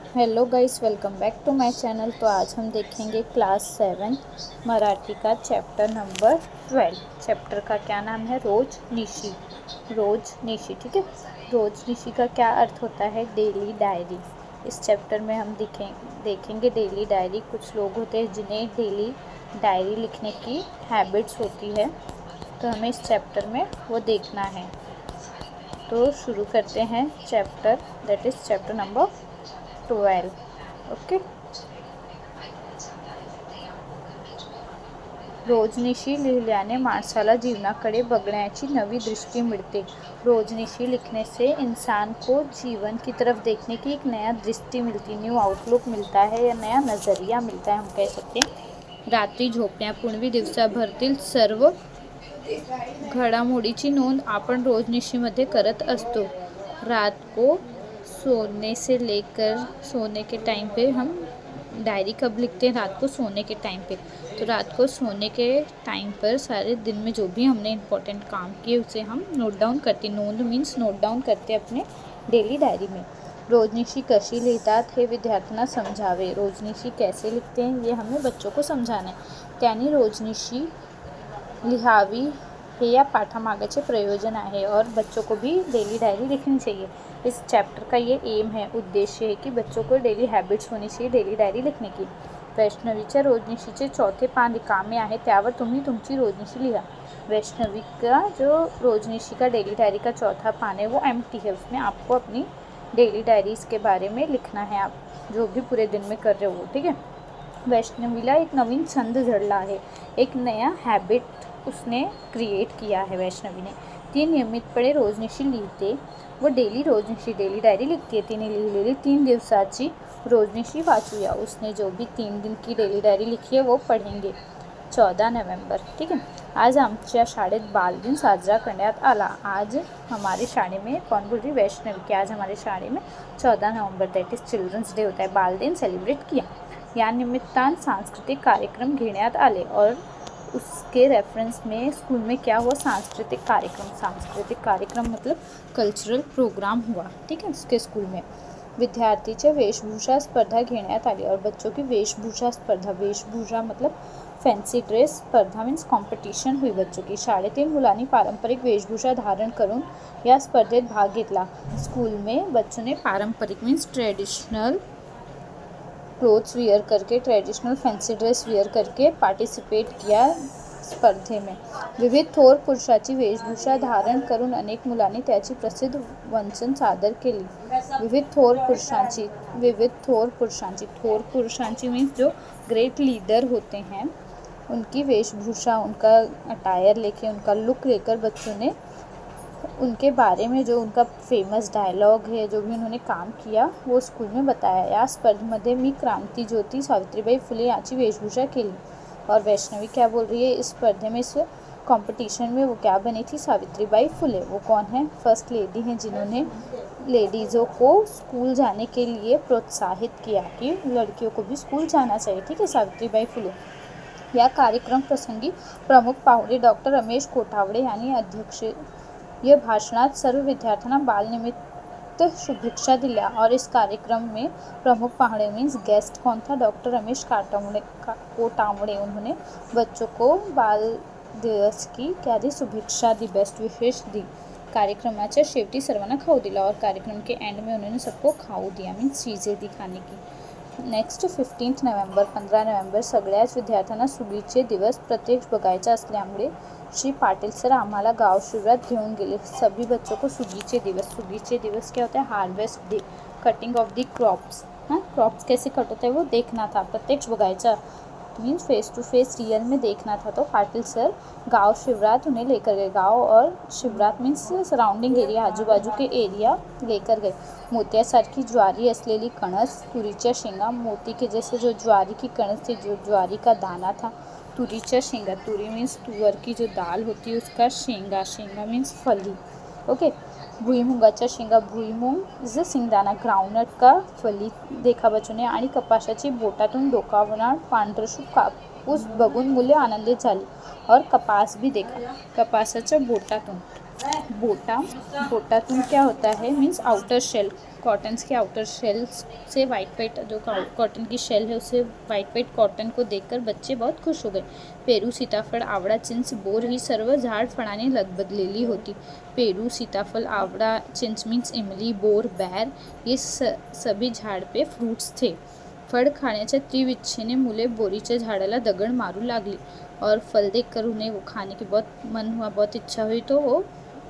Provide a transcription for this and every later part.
Hello guys, welcome back to my channel. तो आज हम देखेंगे क्लास 7 मराठी का चैप्टर नंबर 12। चैप्टर का क्या नाम है? रोज निशी। रोज निशी, ठीक है। रोज निशी का क्या अर्थ होता है? Daily diary. इस चैप्टर में हम देखेंगे डेली डायरी। कुछ लोग होते हैं जिन्हें डेली डायरी लिखने की हैबिट्स होती है, तो हमें इस चैप्टर में वो देखना है। तो शुरू करते हैं chapter, that is chapter number 12. Okay. रोजनिशी लिहिल्याने माणसाला जीवनाकडे बघण्याची नवी दृष्टि मिलते। रोजनिशी लिखने से इंसान को जीवन की तरफ देखने की एक नया दृष्टि मिलती, न्यू आउटलुक मिलता है या नया नज़रिया मिलता है, हम कह सकते हैं। रात्री झोपण्यापूर्वी दिवसाभरातील सर्व घडामोडीची नोंद आपण रोजनिशीमध्ये करत असतो। रात को सोने से लेकर सोने के टाइम पे हम डायरी कब लिखते हैं? रात को सोने के टाइम पे। तो रात को सोने के टाइम पर सारे दिन में जो भी हमने इम्पोर्टेंट काम किए उसे हम नोट डाउन करते, नोंद मीन्स नोट डाउन करते अपने डेली डायरी में। रोजनिशी कशी लिहितात हे विद्यार्थ्यांना समजावे। रोजनिशी कैसे लिखते हैं ये हमें बच्चों को समझाना है। त्यांनी रोजनिशी लिहावी हे या पाठामागचे प्रयोजन आहे और बच्चों को भी डेली डायरी लिखनी चाहिए। इस चैप्टर का ये एम है, उद्देश्य है कि बच्चों को डेली हैबिट्स होनी चाहिए डेली डायरी लिखने की। वैष्णवीच्या रोजनिशीचे चौथे पान रिकामे आहे, त्यावर तुम्ही तुमची रोजनिशी लिहा। वैष्णवी का जो रोजनिशी का डेली डायरी का चौथा पान है वो एम्प्टी है, उसमें आपको अपनी डेली डायरीज के बारे में लिखना है, आप जो भी पूरे दिन में कर रहे हो, ठीक है। वैष्णवीला एक नवीन छंद जडला आहे, एक नया हैबिट उसने क्रिएट किया है वैष्णवी ने। ती नियमितपणे रोजनिशी लिहिते व डेली डायरी लिखती है। तिने लिहिलेली 3 दिवसाची रोजनिशी वाचूया। उसने जो भी 3 दिन की डेली डायरी लिखी है वो पढ़ेंगे। 14 नवंबर, ठीक है। आज आमच्या शाळेत बालदिन साजरा करण्यात आला। आज हमारे शाळे में, कौन बोल रही? वैष्णवी की आज हमारे शाळे में 14 नवंबर दैट इज़ चिल्ड्रंस डे होता है, बालदिन सेलिब्रेट किया। या निमित्तान सांस्कृतिक कार्यक्रम घेण्यात आले और उसके रेफरेंस में स्कूल में क्या हुआ? सांस्कृतिक कार्यक्रम मतलब कल्चरल प्रोग्राम हुआ, ठीक है, उसके स्कूल में। विद्यार्थीचे वेशभूषा स्पर्धा घेण्यात आली और बच्चों की वेशभूषा स्पर्धा, वेशभूषा मतलब फॅन्सी ड्रेस स्पर्धा मीन्स कॉम्पिटिशन हुई बच्चों की। शाळेतील मुलांनी पारंपरिक वेशभूषा धारण करून या स्पर्धेत भाग घेतला। स्कूल में बच्चों ने पारंपरिक मीन्स ट्रेडिशनल क्लोथ्स वियर करके, ट्रेडिशनल फॅन्सी ड्रेस वियर करके पार्टिसिपेट किया स्पर्धे में। विविध थोर पुरुषाची वेशभूषा धारण करून अनेक मुलांनी त्याची प्रसिद्ध वचन सादर केली। विविध थोर पुरुषांची मीन्स जो ग्रेट लीडर होते हैं उनकी वेशभूषा, उनका अटायर लेके, उनका लुक लेकर बच्चों ने उनके बारे में जो उनका फेमस डायलॉग है, जो भी उन्होंने काम किया वो स्कूल में बताया। या स्पर्धेमध्ये मी क्रांती ज्योति सावित्रीबाई फुले यांची वेशभूषा केली। और वैष्णवी क्या बोल रही है? इस स्पर्धे में, इस कंपटीशन में वो क्या बनी थी? सावित्रीबाई फुले। वो कौन है? फर्स्ट लेडी हैं जिन्होंने लेडीज़ों को स्कूल जाने के लिए प्रोत्साहित किया कि लड़कियों को भी स्कूल जाना चाहिए, ठीक है, सावित्रीबाई फुले। या कार्यक्रम प्रसंगी प्रमुख पाहुणे डॉक्टर रमेश कोठावडे यांनी अध्यक्षीय भाषणात सर्व विद्यार्थ्यांना बालनिमित्त शुभेच्छा दिल्या। और इस कार्यक्रम में प्रमुख पाहुणे मीन्स गेस्ट कौन था? डॉक्टर रमेश कोटावड़े। उन्होंने बच्चों को बाल दिवस की क्या दी? शुभेच्छा दी, बेस्ट विशेष दी। कार्यक्रमाच्या शेवटी सर्वांना खाऊ दिला और कार्यक्रम के एंड में उन्होंने सबको खाऊ दिया मीन्स चीज़ें दी खाने की। नेक्स्ट 15 नवंबर, 15 नवंबर सगळ्याच विद्यार्थ्यांना सुगीचे दिवस प्रत्यक्ष बघायचा असल्यामुळे श्री पाटिल सर आम्हाला गाव शिबिरात घेऊन गेले। सभी बच्चों को सुगीचे दिवस क्या होता है? Harvest day, cutting of the crops. हाँ, क्रॉप्स कैसे कट होता है वो देखना था। प्रत्यक्ष बघायचा means face to face real में देखना था, तो पाटिल सर गांव शिवरात उन्हें लेकर गए। गांव और शिवरात मीन्स सराउंडिंग एरिया, आजूबाजू के एरिया लेकर गए। मोत्यासारखी ज्वारी असलेली कणस, तुरीच्या शेंगा, मोती के जैसे जो ज्वारी की कणस थी, जो ज्वारी का दाना था, तुरीच्या शेंगा, तुरी मीन्स तुअर की जो दाल होती है उसका, शेंगा, शेंगा मीन्स फली, ओके। भुईमुगाच्या शेंगा, भुईमुग इज अ सिंगदाना, ग्राउंडनट का फली देखा बच्चों ने। आणि कपाशाची बोटातून डोकावणार पांढरशुभ कापूस बघून मुले आनंदित झाली और कपास भी देखा, कपासाच्या बोटातून बोटा, बोटातून क्या होता है मीन्स आउटर शेल, कॉटन्स के आउटर शेल्स से वाइट जो कॉटन की शेल है उससे वाइट कॉटन को देखकर बच्चे बहुत खुश हो गए. पेरू, सीताफळ, आवळा, चिंच, बोर ही सर्व झाड फळाने लगबगलेली होती. पेरू, सीताफळ, आवळा, चिंच मीन्स इमली, बोर, बैर ये सभी झाड़ पे फ्रूट्स थे. फळ खाण्याच्या त्रिविच्छेने मुले बोरीच्या झाडाला दगड मारू लागली और फल देखकर उन्हें वो खाने की बहुत मन हुआ, बहुत इच्छा हुई तो वो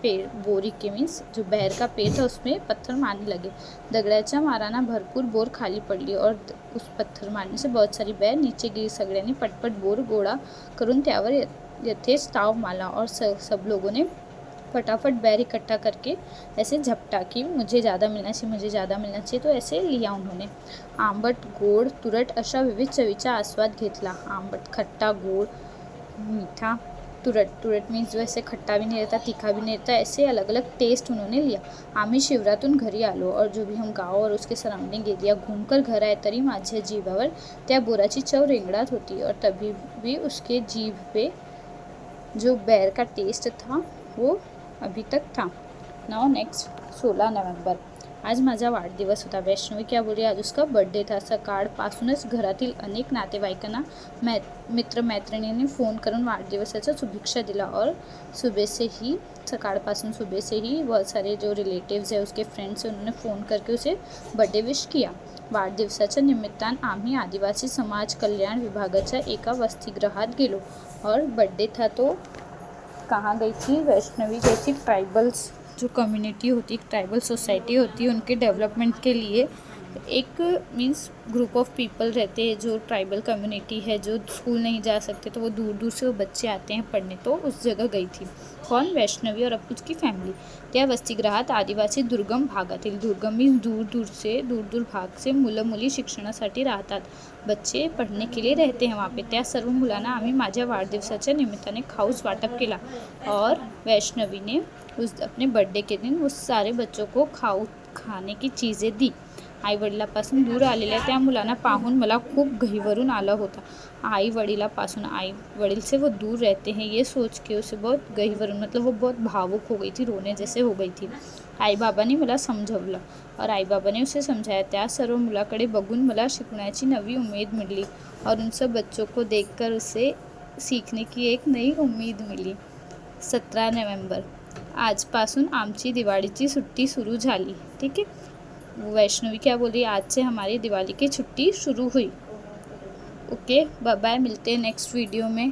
पेड़ बोरी के मीन्स जो बैर का पेड़ था उसमें पत्थर मारने लगे. दगडाच्या माराना भरपूर बोर खाली पडली और उस पत्थर मारने से बहुत सारी बैर नीचे गिरी. सगळ्यांनी पटपट बोर गोळा करून त्यावर यथेच ताव मारला और सब लोगों ने फटाफट बैर इकट्ठा करके ऐसे झपटा कि मुझे ज़्यादा मिलना चाहिए, मुझे ज़्यादा मिलना चाहिए, तो ऐसे लिया उन्होंने. आंबट, गोड, तुरट अशा विविध चवीचा आस्वाद घेतला. आंबट, खट्टा, गोड, मीठा, तुरट मीन्स जो ऐसे खट्टा भी नहीं रहता, तीखा भी नहीं रहता, ऐसे अलग अलग टेस्ट उन्होंने लिया. आम्ही शिवरातून घरी आलो और जो भी हम गाव और उसके सराउंडिंग एरिया घूमकर घर आए तरी माझ्या जीवावर त्या बोराची चव रेंगड़ात होती और तभी भी उसके जीभ पे जो बैर का टेस्ट था वो अभी तक था. Now next 16 November. आज माझा वाढदिवस होता. वैष्णवी क्या बोली, आज उसका बर्थडे था. सकाळपासूनच घरातील अनेक नातेवाईकांना मित्रमैत्रिणींनी फोन करून वाढदिवसाच्या शुभेच्छा दिला और सुबह से ही बहुत सारे जो रिलेटिव्स है उसके फ्रेंड्स हैं उन्होंने फ़ोन करके उसे बर्थडे विश किया. वाढदिवसाच्या निमित्तान आम्ही आदिवासी समाज कल्याण विभागाच्या एका वसतिगृहात गेलो और बर्थडे था तो कहाँ गई थी, वैष्णवी गई थी ट्राइबल्स जो कम्युनिटी होती, ट्राइबल सोसाइटी होती है, उनके डेवलपमेंट के लिए एक मीन्स ग्रुप ऑफ पीपल रहते हैं जो ट्राइबल कम्युनिटी है, जो स्कूल नहीं जा सकते तो वो दूर दूर से वो बच्चे आते हैं पढ़ने, तो उस जगह गई थी. कौन, वैष्णवी और उसकी फॅमिली. त्या वसतिगृहात आदिवासी दुर्गम भागातील, दुर्गम मीन्स दूर भाग से मुलं मुली शिक्षणासाठी राहतात, बच्चे पढ़ने के लिए रहते हैं वहाँ पे. त्या सर्व मुलांना आम्ही माझ्या वाढदिवसाच्या निमित्ताने खाऊस वाटप केला और वैष्णवी ने अपने बर्थडे के दिन उस सारे बच्चों को खाने की चीज़ें दी. आई वडिलापासून दूर आलेल्या त्या मुलांना पाहून मला खूप गहिवरून आला होता. आई वडील से वो दूर रहते हैं ये सोच के उसे बहुत गहिवरून मतलब वो बहुत भावुक हो गई थी, रोने जैसे हो गई थी. आई बाबांनी मला समजवलं और आई बाबाने उसे समझाया. त्या सर्व मुलाकडे बघून मला शिकण्याची नवी उमेद मिली और उन सब बच्चों को देखकर उसे सीखने की एक नई उम्मीद मिली. 17 नोव्हेंबर. आजपासून आमची दिवाळीची सुट्टी सुरू झाली. ठीक है, वैष्णवी क्या बोली, आज से हमारी दिवाली की छुट्टी शुरू हुई. ओके, बाय बाय, मिलते हैं नेक्स्ट वीडियो में.